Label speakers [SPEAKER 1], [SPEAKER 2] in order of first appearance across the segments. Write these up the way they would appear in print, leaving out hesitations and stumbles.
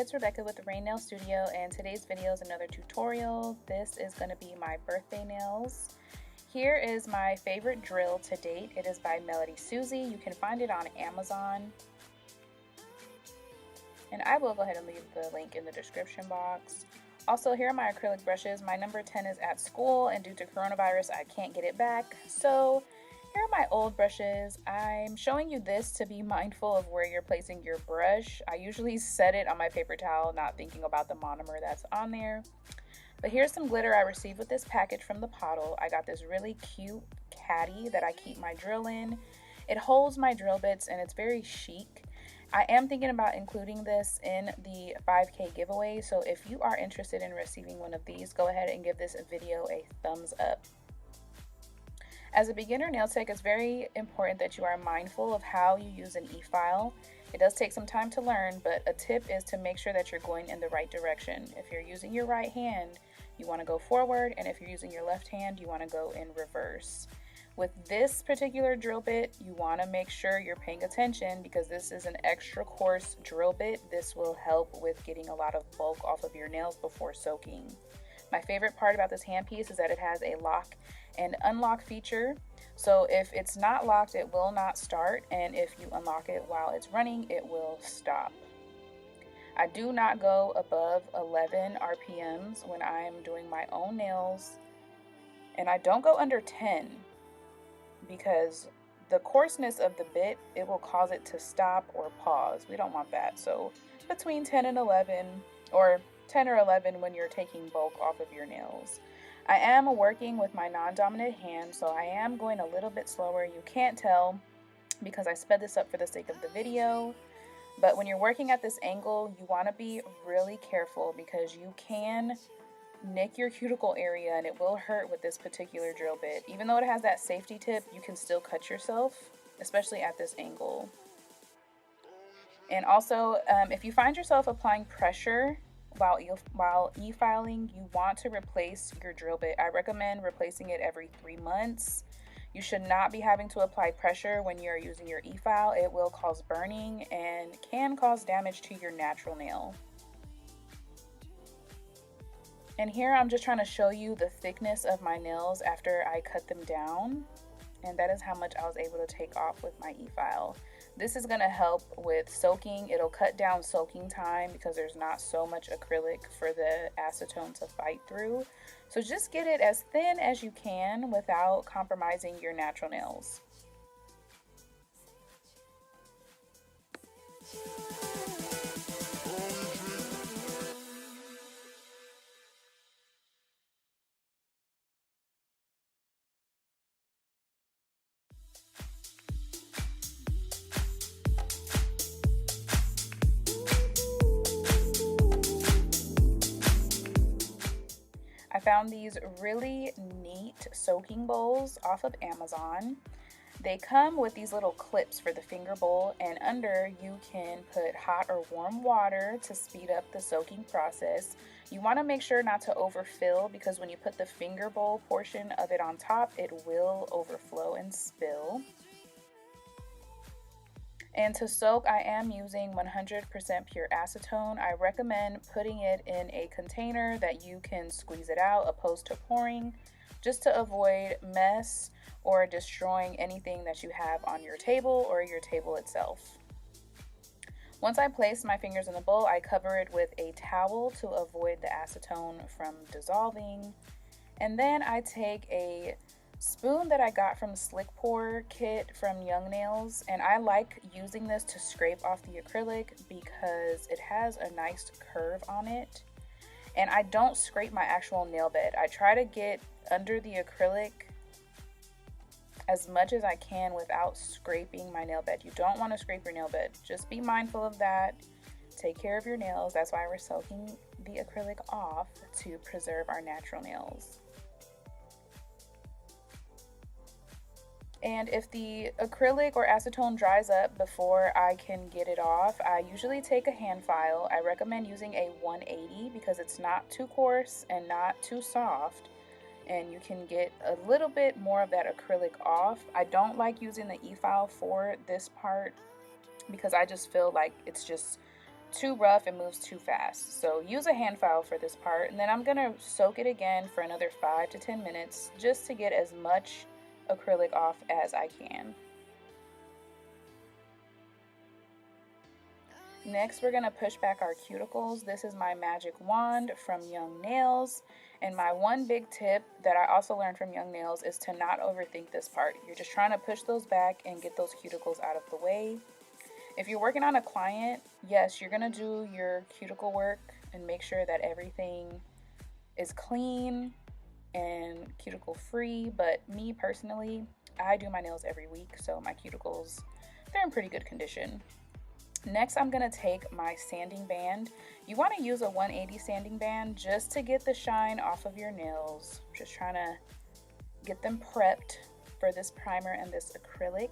[SPEAKER 1] it's Rebecca with the Rain Nail Studio, and today's video is another tutorial. This is going to be my birthday nails. Here is my favorite drill to date. It is by Melody Susie. You can find it on Amazon. And I will go ahead and leave the link in the description box. Also, here are my acrylic brushes. My number 10 is at school, and due to coronavirus, I can't get it back. So here are my old brushes. I'm showing you this to be mindful of where you're placing your brush. I usually set it on my paper towel, not thinking about the monomer that's on there. But here's some glitter I received with this package from the Pottle. I got this really cute caddy that I keep my drill in. It holds my drill bits and it's very chic. I am thinking about including this in the 5K giveaway, so if you are interested in receiving one of these, go ahead and give this video a thumbs up. As a beginner nail tech, it's very important that you are mindful of how you use an e-file. It does take some time to learn, but a tip is to make sure that you're going in the right direction. If you're using your right hand, you want to go forward, and if you're using your left hand, you want to go in reverse. With this particular drill bit, you want to make sure you're paying attention because this is an extra coarse drill bit. This will help with getting a lot of bulk off of your nails before soaking. My favorite part about this handpiece is that it has a lock and unlock feature. So if it's not locked, it will not start, and if you unlock it while it's running, it will stop. I do not go above 11 RPMs when I'm doing my own nails, and I don't go under 10 because the coarseness of the bit, it will cause it to stop or pause. We don't want that. So between 10 and 11, or 10 or 11 when you're taking bulk off of your nails. I am working with my non-dominant hand, so I am going a little bit slower. You can't tell because I sped this up for the sake of the video. But when you're working at this angle, you want to be really careful because you can nick your cuticle area and it will hurt with this particular drill bit. Even though it has that safety tip, you can still cut yourself, especially at this angle. And also, if you find yourself applying pressure while e-filing, you want to replace your drill bit. I recommend replacing it every 3 months. You should not be having to apply pressure when you're using your e-file. It will cause burning and can cause damage to your natural nail. And here I'm just trying to show you the thickness of my nails after I cut them down. And that is how much I was able to take off with my e-file. This is going to help with soaking. It'll cut down soaking time because there's not so much acrylic for the acetone to fight through. So just get it as thin as you can without compromising your natural nails. I found these really neat soaking bowls off of Amazon. They come with these little clips for the finger bowl, and under you can put hot or warm water to speed up the soaking process. You want to make sure not to overfill because when you put the finger bowl portion of it on top, it will overflow and spill. And to soak, I am using 100% pure acetone. I recommend putting it in a container that you can squeeze it out opposed to pouring, just to avoid mess or destroying anything that you have on your table or your table itself. Once I place my fingers in the bowl, I cover it with a towel to avoid the acetone from dissolving. And then I take a spoon that I got from the Slick Pour kit from Young Nails, and I like using this to scrape off the acrylic because it has a nice curve on it. And I don't scrape my actual nail bed. I try to get under the acrylic as much as I can without scraping my nail bed. You don't want to scrape your nail bed. Just be mindful of that. Take care of your nails. That's why we're soaking the acrylic off, to preserve our natural nails. And if the acrylic or acetone dries up before I can get it off, I usually take a hand file. I recommend using a 180 because it's not too coarse and not too soft, and you can get a little bit more of that acrylic off. I don't like using the e-file for this part because I just feel like it's just too rough, it moves too fast. So use a hand file for this part, and then I'm gonna soak it again for another 5 to 10 minutes just to get as much acrylic off as I can. Next, we're gonna push back our cuticles. This is my magic wand from Young Nails. And my one big tip that I also learned from Young Nails is to not overthink this part. You're just trying to push those back and get those cuticles out of the way. If you're working on a client, yes, you're gonna do your cuticle work and make sure that everything is clean and cuticle free. But me personally, I do my nails every week, so my cuticles, they're in pretty good condition. Next, I'm gonna take my sanding band. You wanna use a 180 sanding band just to get the shine off of your nails. Just trying to get them prepped for this primer and this acrylic.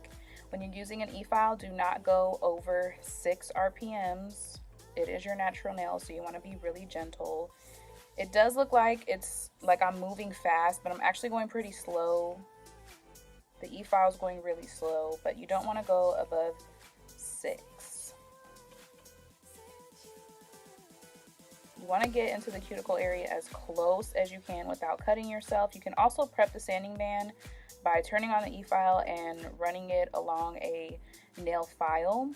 [SPEAKER 1] When you're using an e-file, do not go over 6 RPMs. It is your natural nail, so you wanna be really gentle. It does look like it's like I'm moving fast, but I'm actually going pretty slow. The e-file is going really slow, but you don't wanna go above 6. You want to get into the cuticle area as close as you can without cutting yourself. You can also prep the sanding band by turning on the e-file and running it along a nail file.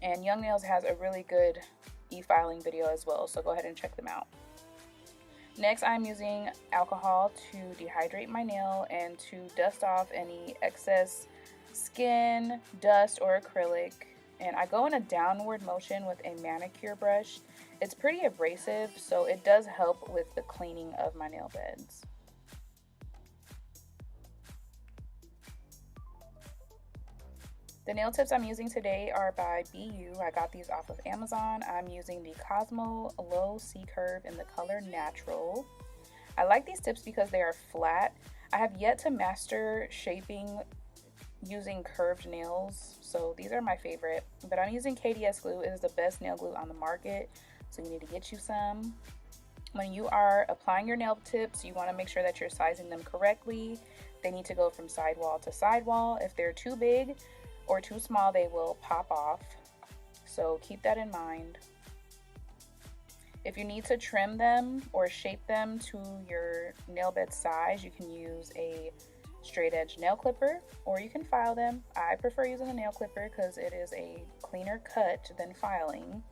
[SPEAKER 1] And Young Nails has a really good e-filing video as well, so go ahead and check them out. Next, I'm using alcohol to dehydrate my nail and to dust off any excess skin, dust, or acrylic. And I go in a downward motion with a manicure brush. It's pretty abrasive, so it does help with the cleaning of my nail beds. The nail tips I'm using today are by BU. I got these off of Amazon. I'm using the Cosmo Low C Curve in the color Natural. I like these tips because they are flat. I have yet to master shaping using curved nails, so these are my favorite. But I'm using KDS glue. It is the best nail glue on the market, so you need to get you some. When you are applying your nail tips, you want to make sure that you're sizing them correctly. They need to go from sidewall to sidewall. If they're too big or too small, they will pop off, so keep that in mind. If you need to trim them or shape them to your nail bed size, you can use a straight edge nail clipper, or you can file them. I prefer using a nail clipper because it is a cleaner cut than filing.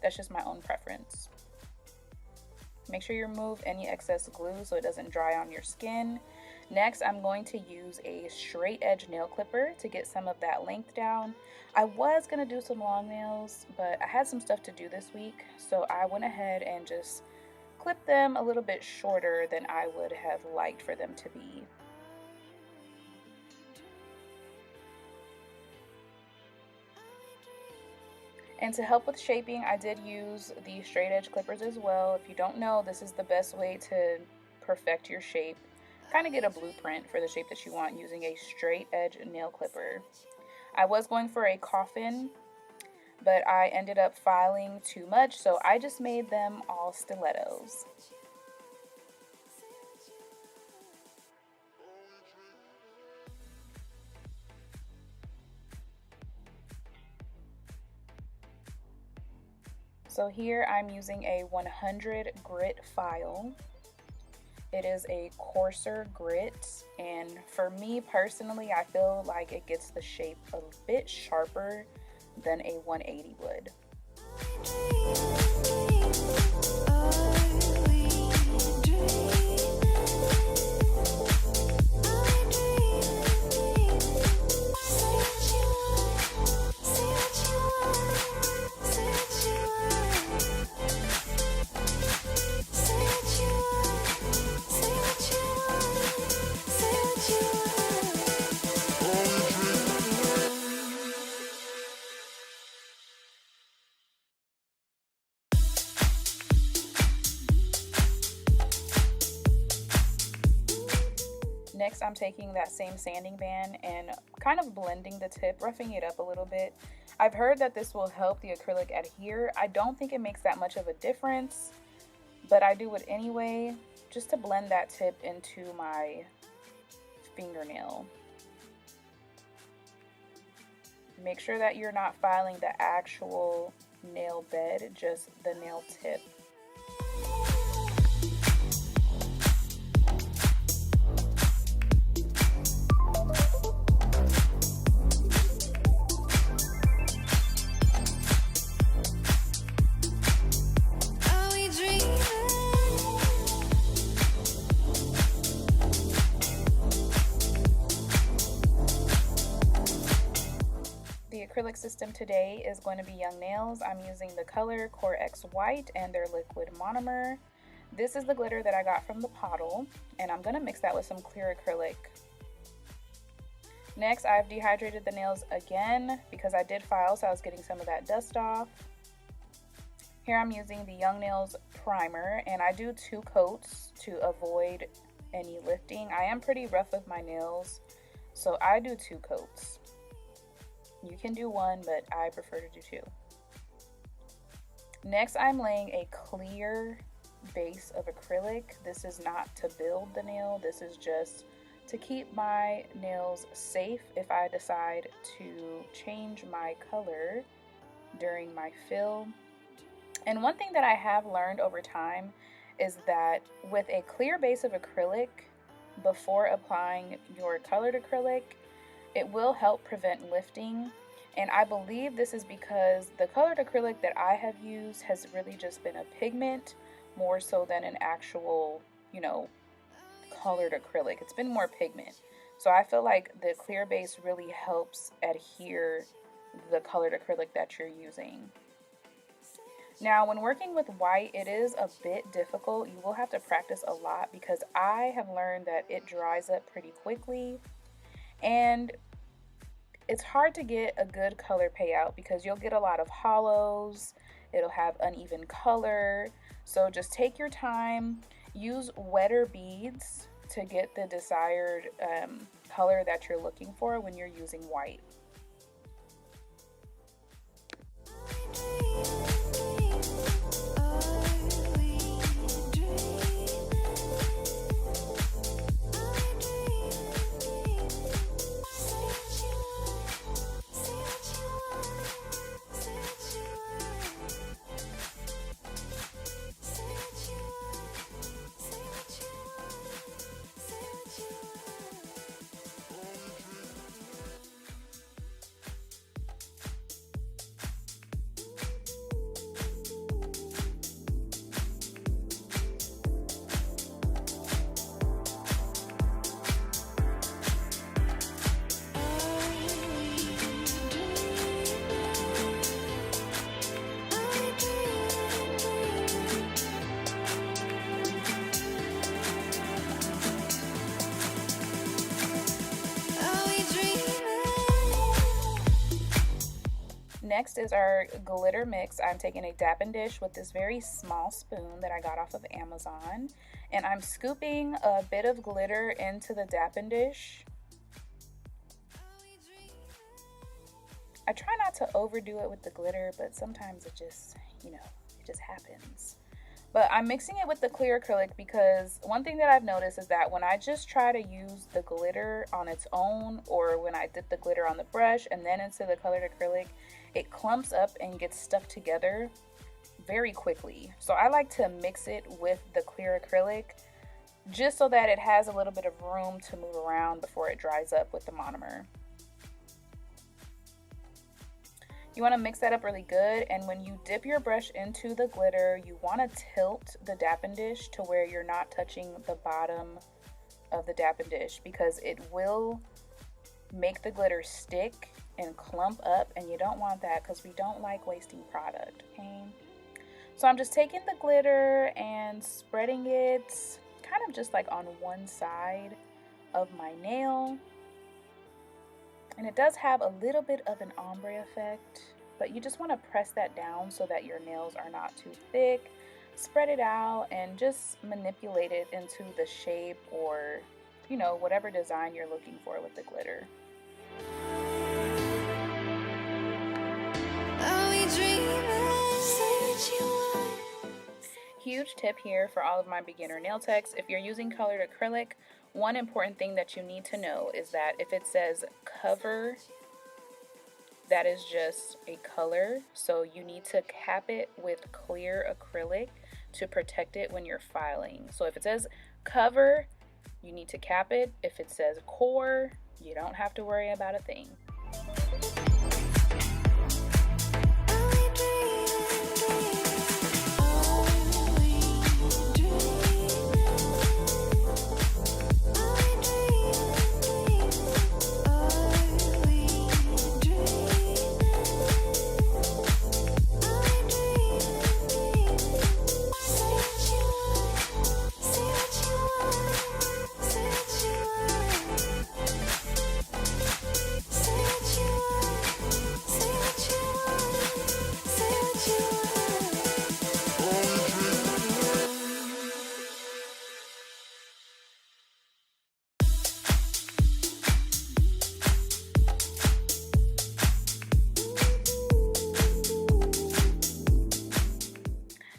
[SPEAKER 1] That's just my own preference. Make sure you remove any excess glue so it doesn't dry on your skin. Next, I'm going to use a straight edge nail clipper to get some of that length down. I was gonna do some long nails, but I had some stuff to do this week, so I went ahead and just clipped them a little bit shorter than I would have liked for them to be. And to help with shaping, I did use the straight edge clippers as well. If you don't know, this is the best way to perfect your shape. Kind of get a blueprint for the shape that you want using a straight edge nail clipper. I was going for a coffin, but I ended up filing too much, so I just made them all stilettos. So here I'm using a 100 grit file. It is a coarser grit, and for me personally, I feel like it gets the shape a bit sharper than a 180 would. Next, I'm taking that same sanding band and kind of blending the tip, roughing it up a little bit. I've heard that this will help the acrylic adhere. I don't think it makes that much of a difference, but I do it anyway, just to blend that tip into my fingernail. Make sure that you're not filing the actual nail bed, just the nail tip. The acrylic system today is going to be Young Nails. I'm using the color Core X White and their liquid monomer. This is the glitter that I got from the bottle, and I'm going to mix that with some clear acrylic. Next, I've dehydrated the nails again because I did file, so I was getting some of that dust off. Here I'm using the Young Nails primer, and I do 2 coats to avoid any lifting. I am pretty rough with my nails, so I do 2 coats. You can do 1, but I prefer to do 2. Next, I'm laying a clear base of acrylic. This is not to build the nail. This is just to keep my nails safe if I decide to change my color during my fill. And one thing that I have learned over time is that with a clear base of acrylic, before applying your colored acrylic, it will help prevent lifting. And I believe this is because the colored acrylic that I have used has really just been a pigment more so than an actual, colored acrylic. It's been more pigment. So I feel like the clear base really helps adhere the colored acrylic that you're using. Now, when working with white, it is a bit difficult. You will have to practice a lot because I have learned that it dries up pretty quickly. And it's hard to get a good color payout because you'll get a lot of hollows. It'll have uneven color. So just take your time. Use wetter beads to get the desired color that you're looking for when you're using white. Next is our glitter mix. I'm taking a dapping dish with this very small spoon that I got off of Amazon, and I'm scooping a bit of glitter into the dapping dish. I try not to overdo it with the glitter, but sometimes it just, it just happens. But I'm mixing it with the clear acrylic because one thing that I've noticed is that when I just try to use the glitter on its own, or when I dip the glitter on the brush and then into the colored acrylic, it clumps up and gets stuck together very quickly. So I like to mix it with the clear acrylic just so that it has a little bit of room to move around before it dries up with the monomer. You want to mix that up really good, and when you dip your brush into the glitter, you want to tilt the dapping dish to where you're not touching the bottom of the dapping dish because it will make the glitter stick and clump up, and you don't want that because we don't like wasting product, okay? So I'm just taking the glitter and spreading it kind of just like on one side of my nail. And it does have a little bit of an ombre effect, but you just want to press that down so that your nails are not too thick. Spread it out and just manipulate it into the shape or, whatever design you're looking for with the glitter. Huge tip here for all of my beginner nail techs. If you're using colored acrylic, one important thing that you need to know is that if it says cover that is just a color, so you need to cap it with clear acrylic to protect it when you're filing. So if it says cover, you need to cap it. If it says core, you don't have to worry about a thing.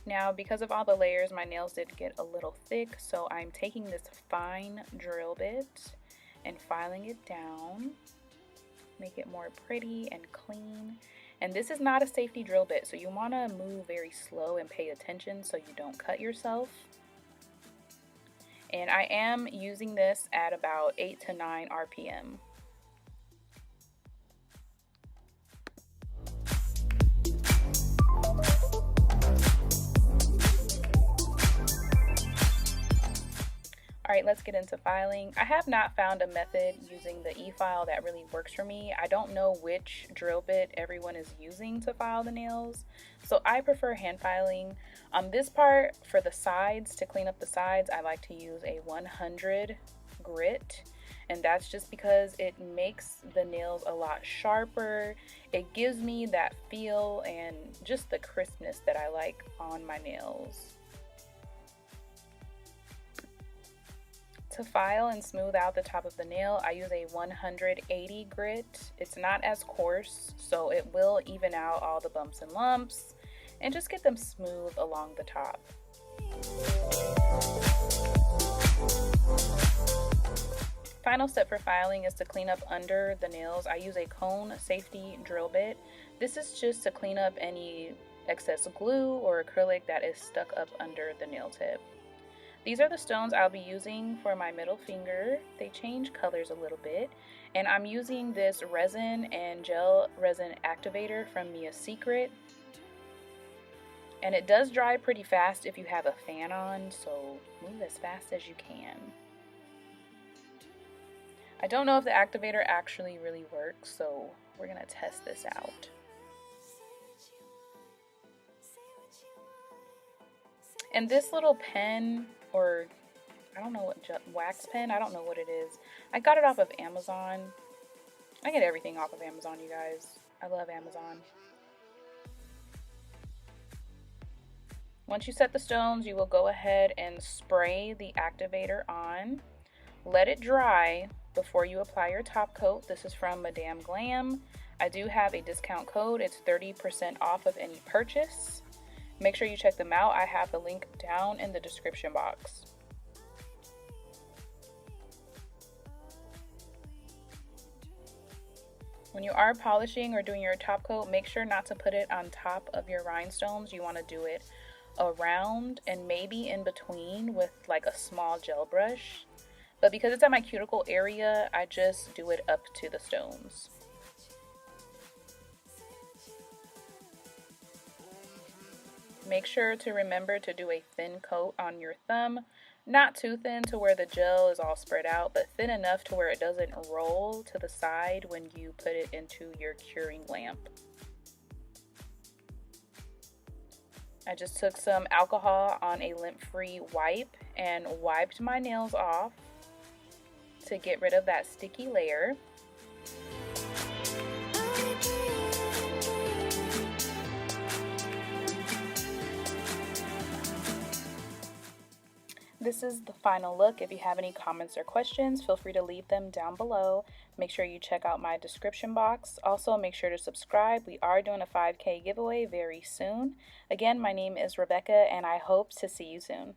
[SPEAKER 1] Now, because of all the layers, my nails did get a little thick, so I'm taking this fine drill bit and filing it down, make it more pretty and clean. And this is not a safety drill bit, so you want to move very slow and pay attention so you don't cut yourself. And I am using this at about 8 to 9 RPM. Alright, let's get into filing. I have not found a method using the e-file that really works for me. I don't know which drill bit everyone is using to file the nails, so I prefer hand filing. On this part, for the sides, to clean up the sides, I like to use a 100 grit, and that's just because it makes the nails a lot sharper. It gives me that feel and just the crispness that I like on my nails. To file and smooth out the top of the nail, I use a 180 grit. It's not as coarse, so it will even out all the bumps and lumps and just get them smooth along the top. Final step for filing is to clean up under the nails. I use a cone safety drill bit. This is just to clean up any excess glue or acrylic that is stuck up under the nail tip. These are the stones I'll be using for my middle finger. They change colors a little bit, and I'm using this resin and gel resin activator from Mia's Secret. And it does dry pretty fast if you have a fan on, so move as fast as you can. I don't know if the activator actually really works, so we're gonna test this out. And this little pen, or I don't know what, wax pen, I don't know what it is. I got it off of Amazon. I get everything off of Amazon, you guys. I love Amazon. Once you set the stones, you will go ahead and spray the activator on. Let it dry before you apply your top coat. This is from Madame Glam. I do have a discount code. It's 30% off of any purchase. Make sure you check them out. I have the link down in the description box. When you are polishing or doing your top coat, make sure not to put it on top of your rhinestones. You want to do it around and maybe in between with like a small gel brush. But because it's at my cuticle area, I just do it up to the stones. Make sure to remember to do a thin coat on your thumb. Not too thin to where the gel is all spread out, but thin enough to where it doesn't roll to the side when you put it into your curing lamp. I just took some alcohol on a lint-free wipe and wiped my nails off to get rid of that sticky layer. This is the final look. If you have any comments or questions, feel free to leave them down below. Make sure you check out my description box. Also, make sure to subscribe. We are doing a 5K giveaway very soon. Again, my name is Rebecca, and I hope to see you soon.